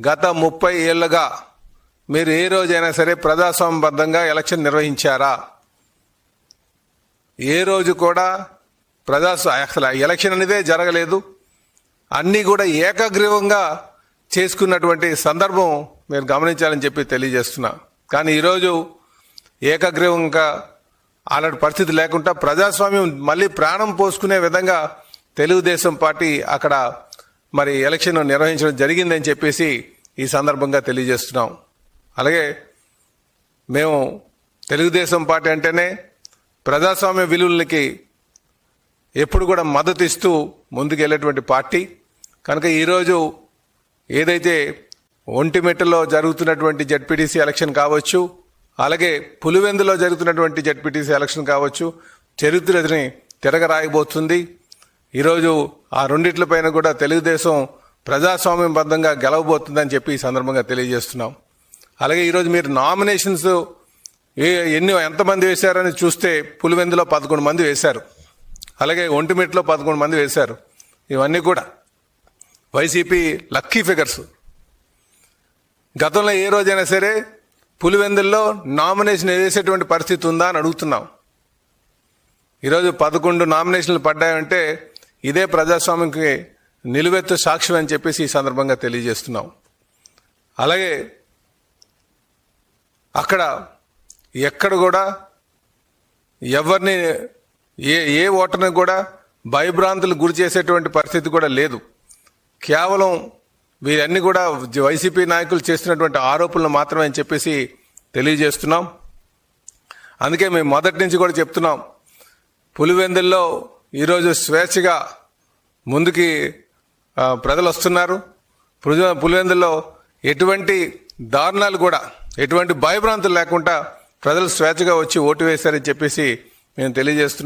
గత 30 ఏళ్లుగా మీరు ఏ రోజైనా సరే ప్రజాస్వామ్యబద్ధంగా ఎలక్షన్ నిర్వహించారా? ఏ రోజు కూడా అసలు ఎలక్షన్ అనేదే జరగలేదు. అన్నీ కూడా ఏకగ్రీవంగా చేసుకున్నటువంటి సందర్భం మీరు గమనించాలని చెప్పి తెలియజేస్తున్నా. కానీ ఈరోజు ఏకగ్రీవంగా అలాంటి పరిస్థితి లేకుండా ప్రజాస్వామ్యం మళ్ళీ ప్రాణం పోసుకునే విధంగా తెలుగుదేశం పార్టీ అక్కడ మరి ఎలక్షన్ నిర్వహించడం జరిగిందని చెప్పేసి ఈ సందర్భంగా తెలియజేస్తున్నాం. అలాగే మేము తెలుగుదేశం పార్టీ అంటేనే ప్రజాస్వామ్య విలువలకి ఎప్పుడు కూడా మద్దతు ఇస్తూ ముందుకు వెళ్ళేటువంటి పార్టీ. కనుక ఈరోజు ఏదైతే ఒంటిమిట్టలో జరుగుతున్నటువంటి జడ్పీటీసీ ఎలక్షన్ కావచ్చు, అలాగే పులివెందులో జరుగుతున్నటువంటి జడ్పీటీసీ ఎలక్షన్ కావచ్చు, చరిత్రని తిరగరాయబోతుంది. ఈరోజు ఆ రెండిట్లపైన కూడా తెలుగుదేశం ప్రజాస్వామ్యబద్ధంగా గెలవబోతుందని చెప్పి ఈ సందర్భంగా తెలియజేస్తున్నాం. అలాగే ఈరోజు మీరు నామినేషన్స్ ఎంతమంది వేశారని చూస్తే పులివెందులో 11 మంది వేశారు, అలాగే ఒంటిమిట్టలో 11 మంది వేశారు. ఇవన్నీ కూడా వైసీపీ లక్కీ ఫిగర్స్. గతంలో ఏ రోజైనా సరే పులివెందుల్లో నామినేషన్ వేసేటువంటి పరిస్థితి ఉందా అని అడుగుతున్నాం. ఈరోజు 11 నామినేషన్లు పడ్డాయంటే ఇదే ప్రజాస్వామ్యంకి నిలువెత్తు సాక్ష్యం అని చెప్పేసి ఈ సందర్భంగా తెలియజేస్తున్నాం. అలాగే అక్కడ ఎక్కడ కూడా ఎవరిని ఏ ఓటర్ని కూడా భయభ్రాంతులు గురి చేసేటువంటి పరిస్థితి కూడా లేదు. కేవలం వీరన్నీ కూడా వైసీపీ నాయకులు చేస్తున్నటువంటి ఆరోపణలు మాత్రమే అని చెప్పేసి తెలియజేస్తున్నాం. అందుకే మేము మొదటి నుంచి కూడా చెప్తున్నాం, పులివెందుల్లో ఈరోజు స్వేచ్ఛగా ముందుకి ప్రజలు వస్తున్నారు. పులివెందుల్లో ఎటువంటి దారుణాలు కూడా, ఎటువంటి భయభ్రాంతులు లేకుండా ప్రజలు స్వేచ్ఛగా వచ్చి ఓటు వేశారని చెప్పేసి మేము తెలియజేస్తున్నాం.